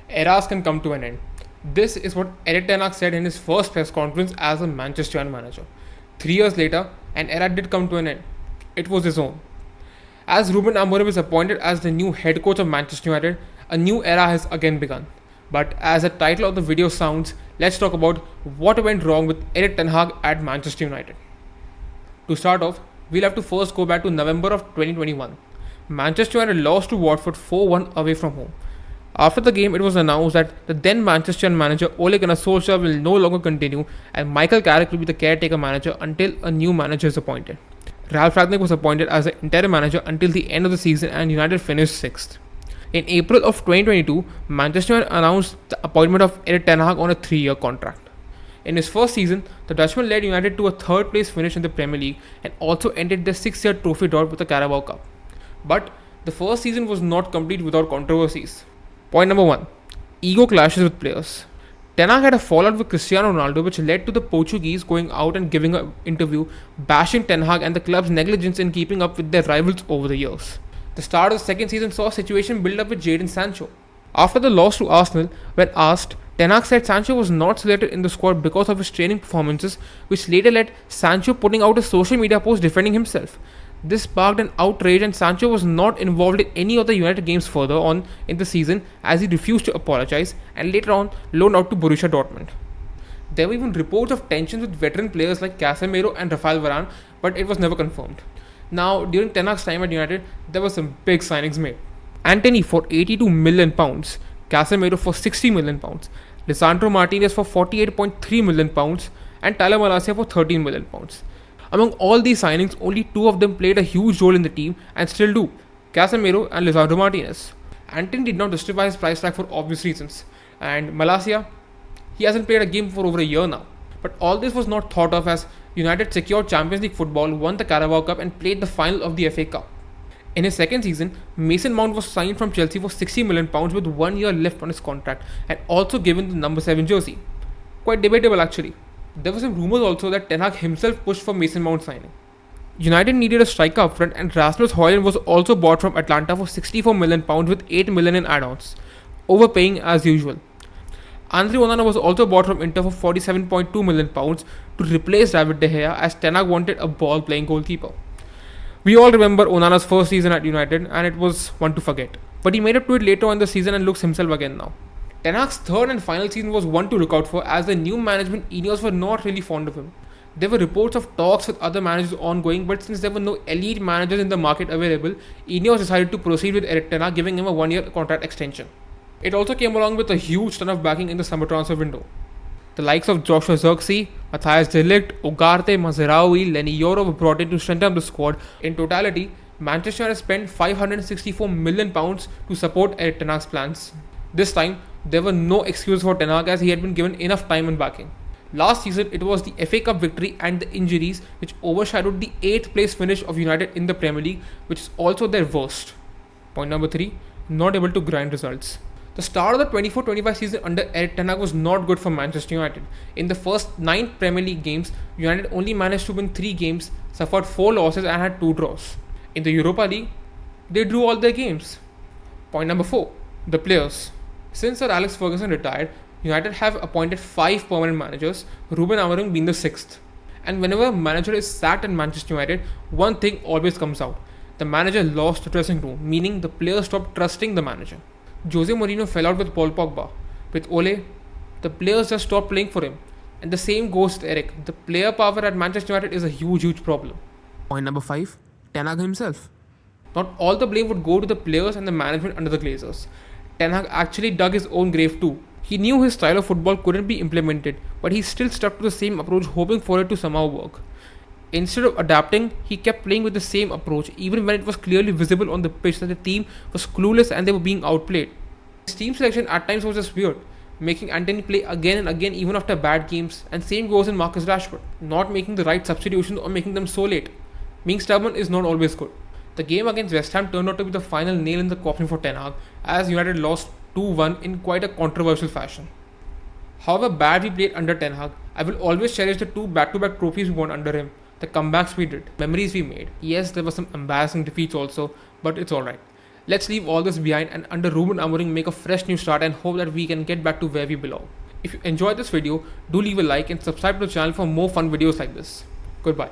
Eras can come to an end. This is what Erik Ten Hag said in his first press conference as a Manchester United manager. 3 years later, an era did come to an end. It was his own. As Ruben Amorim is appointed as the new head coach of Manchester United, a new era has again begun. But as the title of the video sounds, let's talk about what went wrong with Erik Ten Hag at Manchester United. To start off, we'll have to first go back to November of 2021. Manchester United lost to Watford 4-1 away from home. After the game, it was announced that the then Manchester United manager Ole Gunnar Solskjaer will no longer continue and Michael Carrick will be the caretaker manager until a new manager is appointed. Ralf Rangnick was appointed as the interim manager until the end of the season and United finished 6th. In April of 2022, Manchester United announced the appointment of Erik Ten Hag on a 3-year contract. In his first season, the Dutchman led United to a third place finish in the Premier League and also ended their 6-year trophy drought with the Carabao Cup. But the first season was not complete without controversies. Point number 1. Ego clashes with players. Ten Hag had a fallout with Cristiano Ronaldo which led to the Portuguese going out and giving an interview bashing Ten Hag and the club's negligence in keeping up with their rivals over the years. The start of the second season saw a situation build up with Jadon Sancho. After the loss to Arsenal, when asked, Ten Hag said Sancho was not selected in the squad because of his training performances, which later led Sancho putting out a social media post defending himself. This sparked an outrage and Sancho was not involved in any of the United games further on in the season as he refused to apologize and later on loaned out to Borussia Dortmund. There were even reports of tensions with veteran players like Casemiro and Rafael Varane, but it was never confirmed. Now, during Ten Hag's time at United, there were some big signings made. Antony for £82 million, Casemiro for £60 million, Lisandro Martinez for £48.3 million, and Tyler Malacia for £13 million. Among all these signings, only 2 of them played a huge role in the team and still do, Casemiro and Lisandro Martinez. Antony did not justify his price tag for obvious reasons, and Malacia, he hasn't played a game for over a year now. But all this was not thought of as United secured Champions League football, won the Carabao Cup and played the final of the FA Cup. In his second season, Mason Mount was signed from Chelsea for £60 million with 1 year left on his contract and also given the number 7 jersey. Quite debatable actually. There were some rumours also that Ten Hag himself pushed for Mason Mount signing. United needed a striker up front and Rasmus Højlund was also bought from Atlanta for £64 million with £8 million in add-ons, overpaying as usual. Andre Onana was also bought from Inter for £47.2 million to replace David De Gea as Ten Hag wanted a ball-playing goalkeeper. We all remember Onana's first season at United and it was one to forget. But he made up to it later in the season and looks himself again now. Ten Hag's third and final season was one to look out for as the new management Ineos were not really fond of him. There were reports of talks with other managers ongoing, but since there were no elite managers in the market available, Ineos decided to proceed with Erik Ten Hag, giving him a 1-year contract extension. It also came along with a huge ton of backing in the summer transfer window. The likes of Joshua Zirkzee, Matthias de Ligt, Ugarte, Mazraoui, Lenny Yoro were brought in to strengthen up the squad. In totality, Manchester United spent £564 million to support Erik Ten Hag's plans. This time, there were no excuses for Ten Hag as he had been given enough time and backing. Last season, it was the FA Cup victory and the injuries which overshadowed the 8th place finish of United in the Premier League, which is also their worst. Point number 3, not able to grind results. The start of the 24-25 season under Erik Ten Hag was not good for Manchester United. In the first 9 Premier League games, United only managed to win 3 games, suffered 4 losses and had 2 draws. In the Europa League, they drew all their games. Point number 4, the players. Since Sir Alex Ferguson retired, United have appointed 5 permanent managers, Ruben Amorim being the 6th. And whenever a manager is sacked in Manchester United, one thing always comes out. The manager lost the dressing room, meaning the players stopped trusting the manager. Jose Mourinho fell out with Paul Pogba. With Ole, the players just stopped playing for him. And the same goes to Erik. The player power at Manchester United is a huge problem. Point number 5, Ten Hag himself. Not all the blame would go to the players and the management under the Glazers. Ten Hag actually dug his own grave too. He knew his style of football couldn't be implemented, but he still stuck to the same approach, hoping for it to somehow work. Instead of adapting, he kept playing with the same approach, even when it was clearly visible on the pitch that the team was clueless and they were being outplayed. His team selection at times was just weird, making Antony play again and again even after bad games, and same goes in Marcus Rashford, not making the right substitutions or making them so late. Being stubborn is not always good. The game against West Ham turned out to be the final nail in the coffin for Ten Hag, as United lost 2-1 in quite a controversial fashion. However bad we played under Ten Hag, I will always cherish the 2 back-to-back trophies we won under him, the comebacks we did, memories we made. Yes, there were some embarrassing defeats also, but it's alright. Let's leave all this behind and under Ruben Amorim make a fresh new start and hope that we can get back to where we belong. If you enjoyed this video, do leave a like and subscribe to the channel for more fun videos like this. Goodbye.